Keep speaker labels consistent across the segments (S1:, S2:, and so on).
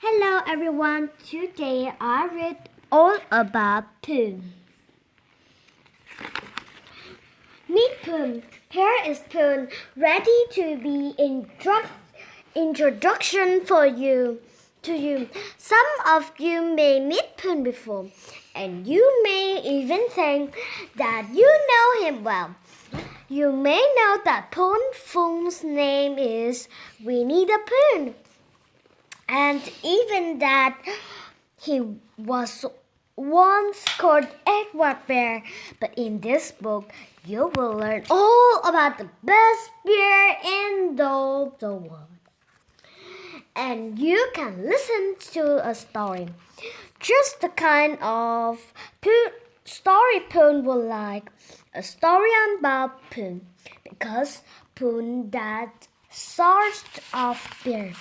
S1: Hello everyone, today I read all about Pooh. Meet Pooh. Here is Pooh, ready to be introduction for you. To you, some of you may meet Pooh before, and you may even think that you know him well. You may know that Pooh's name is Winnie the Pooh, and even that he was once called Edward Bear. But in this book, you will learn all about the best bear in the world. And you can listen to a story, just the kind of story Pooh will like, a story about Pooh, because Pooh that sort of bear,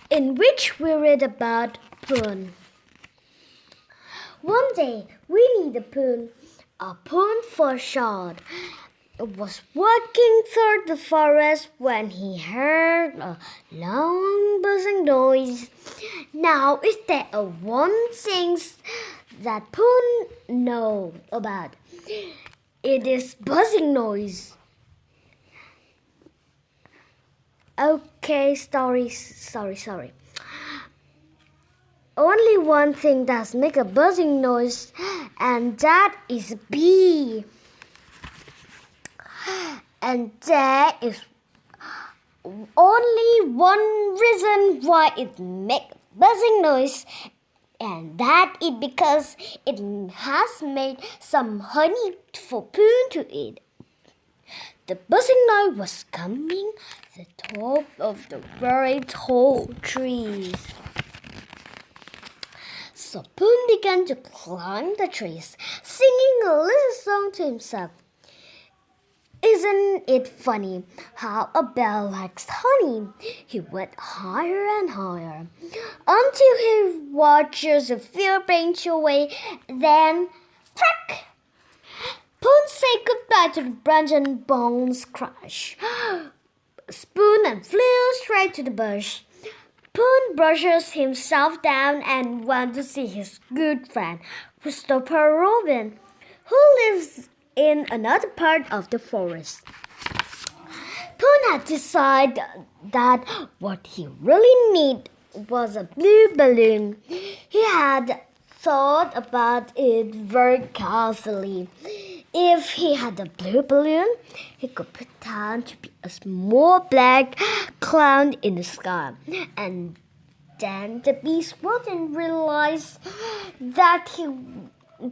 S1: in which we read about Pooh. One day, Winnie the Pooh, a Pooh for short, was walking through the forest when he heard a long buzzing noise. Now, is there one thing that Pooh knows about? It is buzzing noise. Okay, sorry. Only one thing that makes a buzzing noise, and that is a bee. And there is only one reason why it makes buzzing noise, and that is because it has made some honey for Pooh to eat. The buzzing noise was coming from the top of the very tall trees. So Pooh began to climb the trees, singing a little song to himself. Isn't it funny how a bell likes honey? He went higher and higher until he watches a few benches away. Then, crack! Pooh said goodbye to the branch and bones crashed. Spoon and flew straight to the bush. Pooh brushes himself down and went to see his good friend, Christopher Robin, who lives in another part of the forest. Pooh had decided that what he really needed was a blue balloon. He had thought about it very carefully. If he had a blue balloon, he could pretend to be a small black cloud in the sky, and then the bees wouldn't realize that he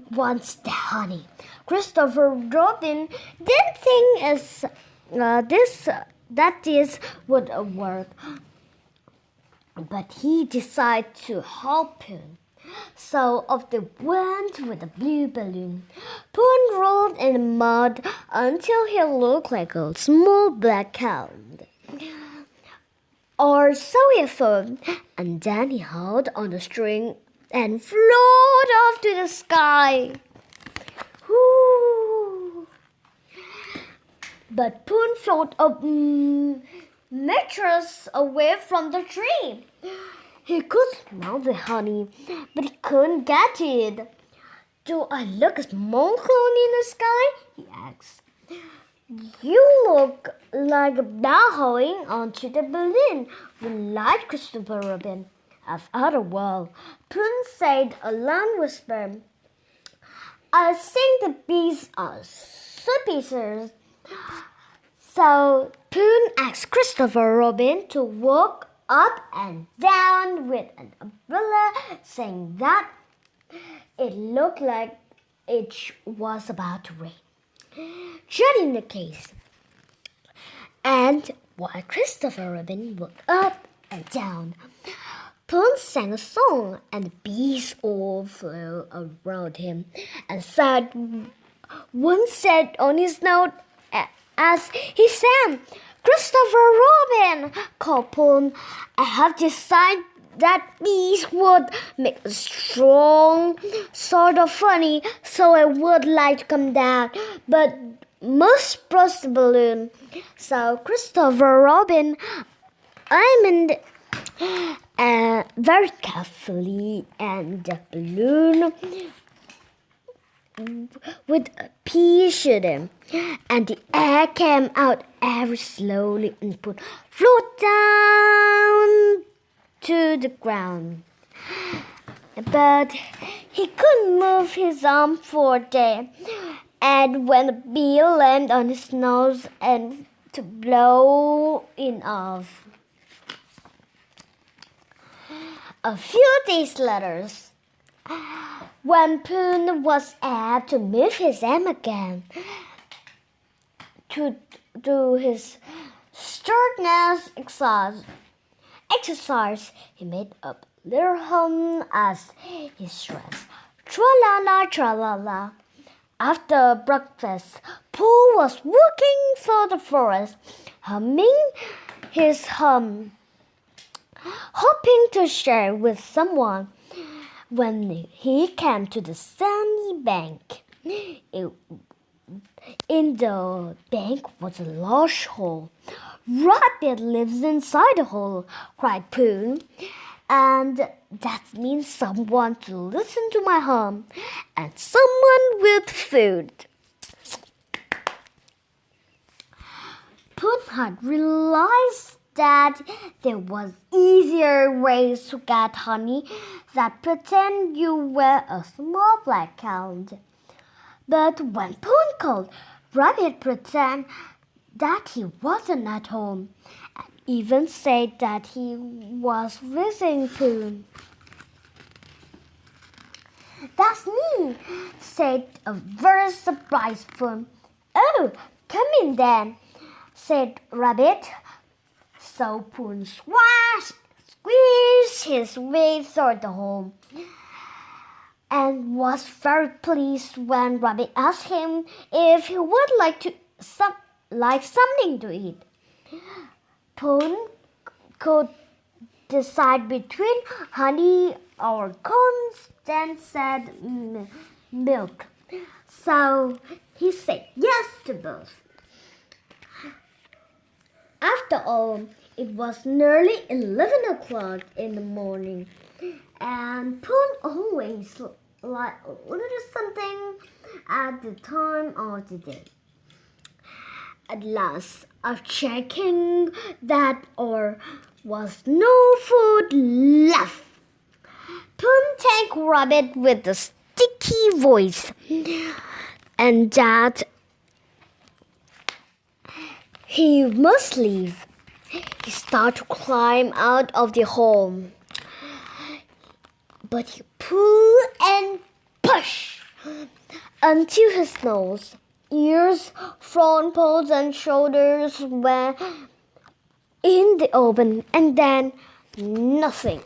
S1: wants the honey. Christopher Robin didn't think that this would work, but he decided to help him. So off they went with the blue balloon. Pooh rolled in the mud until he looked like a small black cloud, or so he thought, and then he held on the string and floated off to the sky. Whoo! But Pooh floated a meters away from the tree. He could smell the honey, but he couldn't get it. Do I look a small cloud in the sky? He asked. You look like a bell holding onto the balloon, replied Christopher Robin. After a while, Pooh said a loud whisper, I think the bees are suspicious. So Pooh asked Christopher Robin to walk up and down with an umbrella, saying that it looked like it was about to rain. Just in the case. And while Christopher Robin walked up and down, Pooh sang a song, and the bees all flew around him, and said one said on his note as he sang, Christopher Robin, called Pooh, I have decided that bees would make a strong sort of honey, so I would like to come down, but must burst the balloon. So Christopher Robin, I'm in the very carefully, and the balloon with a pea shoot him, and the air came out very slowly and Pooh flew down to the ground. But he couldn't move his arm for a day, and when the bee landed on his nose and to blow it off. A few days later, when Pooh was able to move his arm again, to do his strenuous exercise, he made a little hum as he stretched. Tra-la-la, tra-la-la. After breakfast, Pooh was walking through the forest, humming his hum, hoping to share with someone. When he came to the sandy bank, in the bank was a large hole. "Rabbit lives inside the hole," cried Pooh, "and that means someone to listen to my hum, and someone with food." Pooh had realized that there was easier ways to get honey that pretend you were a small black cat. But when Pooh called, Rabbit pretended that he wasn't at home, and even said that he was visiting Pooh. "That's me," said a very surprised Pooh. "Oh, come in then," said Rabbit. So Pooh squeezed his way through the hole, and was very pleased when Rabbit asked him if he would like something to eat. Pooh could decide between honey or corn, then said milk. So he said yes to both. After all, it was nearly 11 o'clock in the morning, and Pooh always liked a little something at the time of the day. At last, after checking that there was no food left, Pooh thanked Rabbit with a sticky voice, and that he must leave. He started to climb out of the hole, but he pulled and pushed until his nose, ears, front paws, and shoulders were in the open, and then nothing.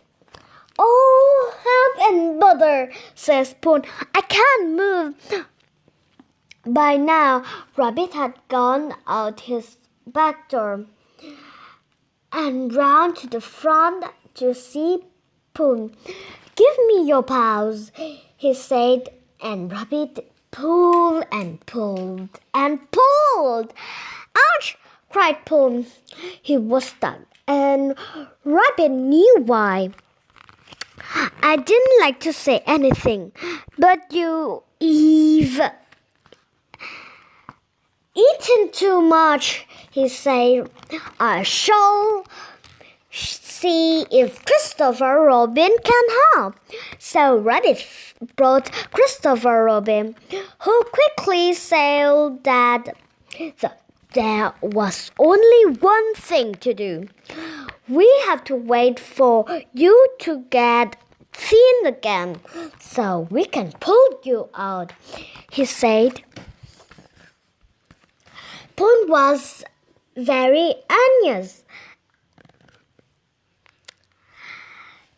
S1: "Oh, help and bother," says Pooh. "I can't move." By now, Rabbit had gone out his back door and round to the front to see Pooh. "Give me your paws," he said, and Rabbit pulled and pulled and pulled. "Ouch!" cried Pooh. He was stuck, and Rabbit knew why. "I didn't like to say anything, but you've eaten too much," he said. "I shall see if Christopher Robin can help." So Rabbit brought Christopher Robin, who quickly said that there was only one thing to do. "We have to wait for you to get thin again, so we can pull you out," he said. Pooh was very anxious.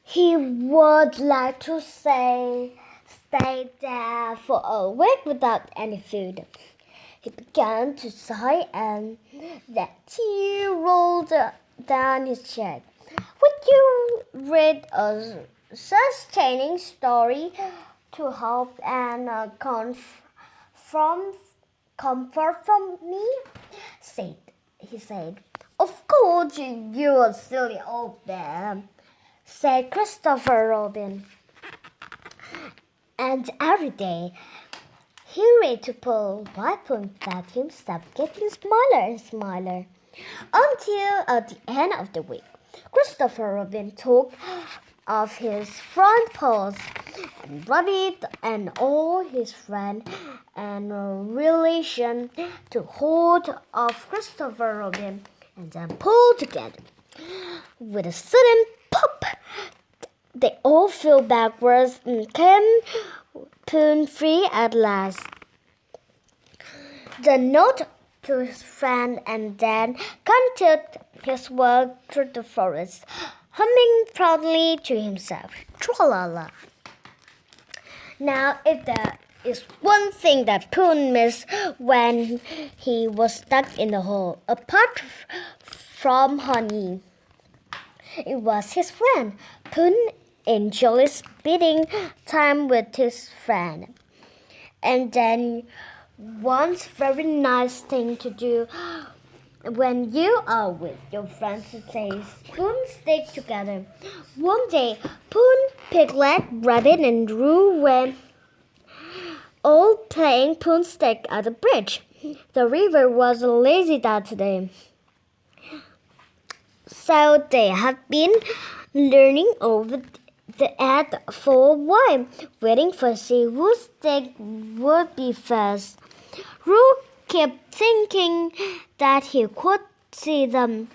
S1: He would like to stay there for a week without any food. He began to sigh, and the tear rolled down his cheek. "Would you read a sustaining story to help and comfort from me?" he said. "Of course, you silly old bear," said Christopher Robin. And every day he read to Pooh why Pooh let him stop getting smaller and smaller. Until at the end of the week, Christopher Robin took off his front paws and Rabbit and all his friends and relation to hold of Christopher Robin and then pull together. With a sudden pop, they all fell backwards and came Pooh free at last. The note to his friend and then continued his walk through the forest, humming proudly to himself. Tra-la-la. Now, if there is one thing that Pooh missed when he was stuck in the hole, apart from honey, it was his friend. Pooh enjoyed spending time with his friend. And then one very nice thing to do when you are with your friends is Pooh stick together. One day, Pooh, Piglet, Rabbit, and Roo were all playing Pooh stick at the bridge. The river was lazy that day, so they had been learning over the edge for a while, waiting for see whose stick would be first. Roo kept thinking that he could see them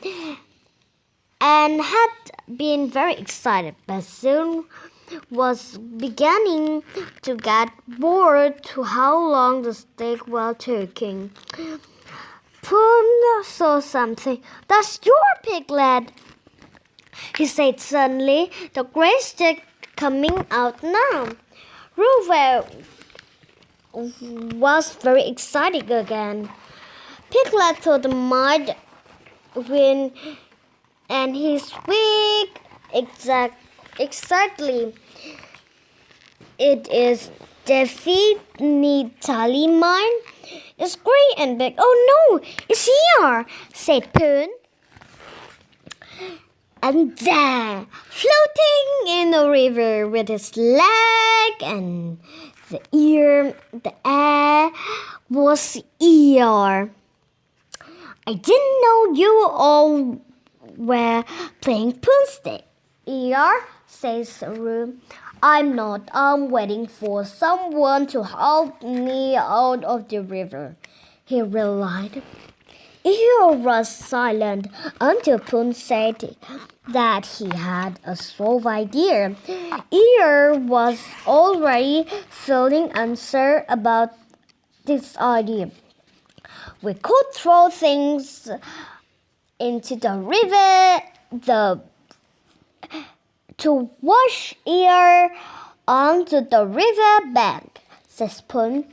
S1: and had been very excited, but soon was beginning to get bored to how long the stick was taking. Pooh saw something. "That's your Piglet," he said suddenly, the great stick coming out now. Roo was very excited again. Piglet thought might win, and he squeaked exactly. "It is definitely mine. It's great and big." "Oh no, it's here," said Pooh. And there, floating in the river with his leg and the air was Eeyore. "I didn't know you all were playing Pooh stick." "Eeyore," says Roo, "I'm not. I'm waiting for someone to help me out of the river," he replied. Eeyore was silent until Pooh said that he had a solid idea. Eeyore was already feeling unsure about this idea. "We could throw things into the river to wash Eeyore onto the river bank," says Pooh.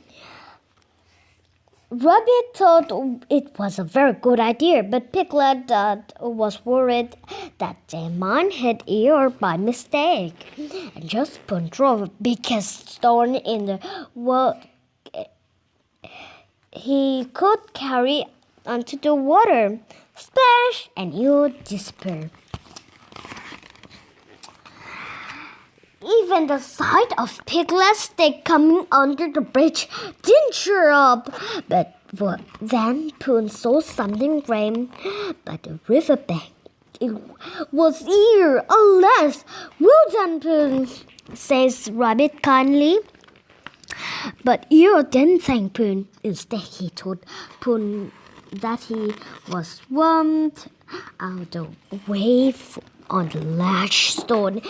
S1: Rabbit thought it was a very good idea, but Piglet was worried that they might hit Eeyore by mistake. And just Pooh threw the biggest stone in the world he could carry onto the water. Splash! And Eeyore disappeared. Even the sight of Piglet's stick coming under the bridge didn't cheer up. But then Pooh saw something great by the riverbank. "It was here, alas! Well done, Pooh," says Rabbit kindly. But Eeyore didn't thank Pooh. Instead, he told Pooh that he was swamped out the way on the large stone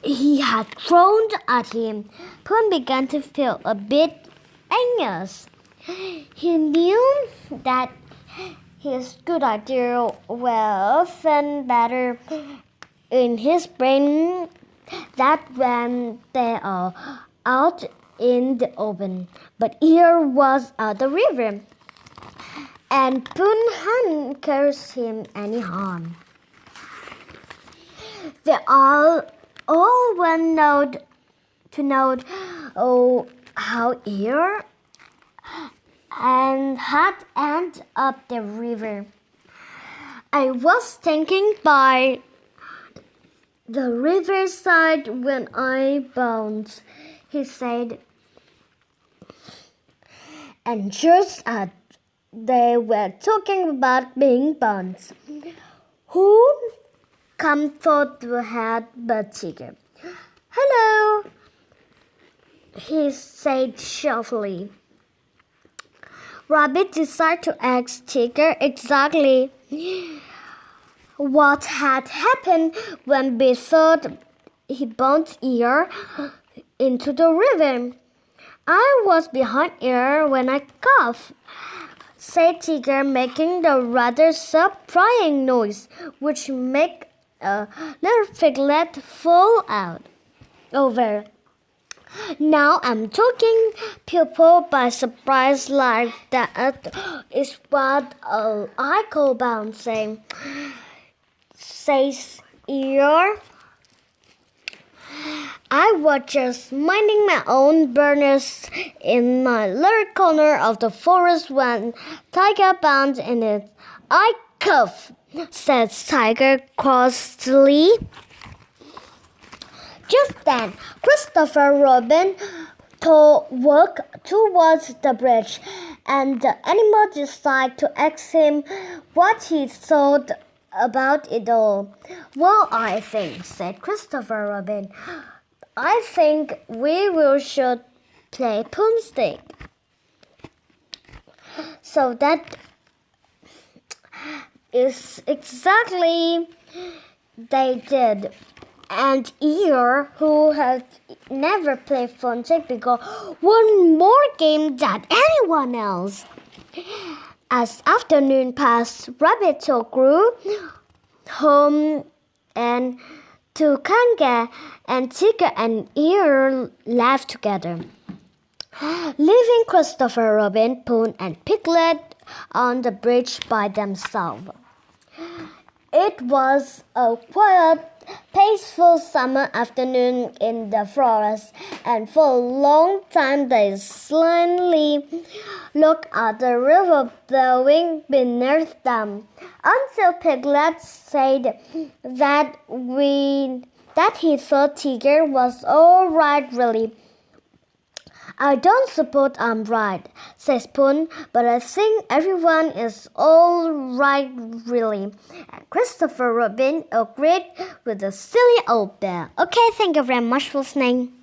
S1: he had thrown at him. Pooh began to feel a bit anxious. He knew that his good idea were often better in his brain than when they are out in the open. But here was at the river, and Pooh hadn't caused him any harm. They all want to know how Eeyore and had ended up the river. "I was thinking by the riverside when I bounce," he said. And just as they were talking about being bounced, who come forth to head but Tigger. "Hello," he said sharply. Rabbit decided to ask Tigger exactly what had happened when Bee thought he bumped ear into the river. "I was behind ear when I coughed," said Tigger, making the rather surprising noise, which made a little piglet fall out over. "Now I'm taking people by surprise like that is what I call bouncing," says Eeyore. "I was just minding my own business in my little corner of the forest when Tiger bounced in it. I cough," said Tiger crossly. Just then, Christopher Robin walked towards the bridge, and the animal decided to ask him what he thought about it all. "Well, I think," said Christopher Robin, "I think we should play Poomstick." So that is exactly they did. And Eeyore, who had never played Poomstick, began one more game than anyone else. As afternoon passed, Rabbit grew home and to Kanga, and Tigger and Eeyore laughed together, leaving Christopher Robin, Pooh, and Piglet on the bridge by themselves. It was a quiet, peaceful summer afternoon in the forest, and for a long time they silently looked at the river flowing beneath them, until Piglet said that he thought Tigger was all right, really. "I don't suppose I'm right," says Pooh, "but I think everyone is all right, really." And Christopher Robin agreed with the silly old bear. Okay, thank you very much for listening.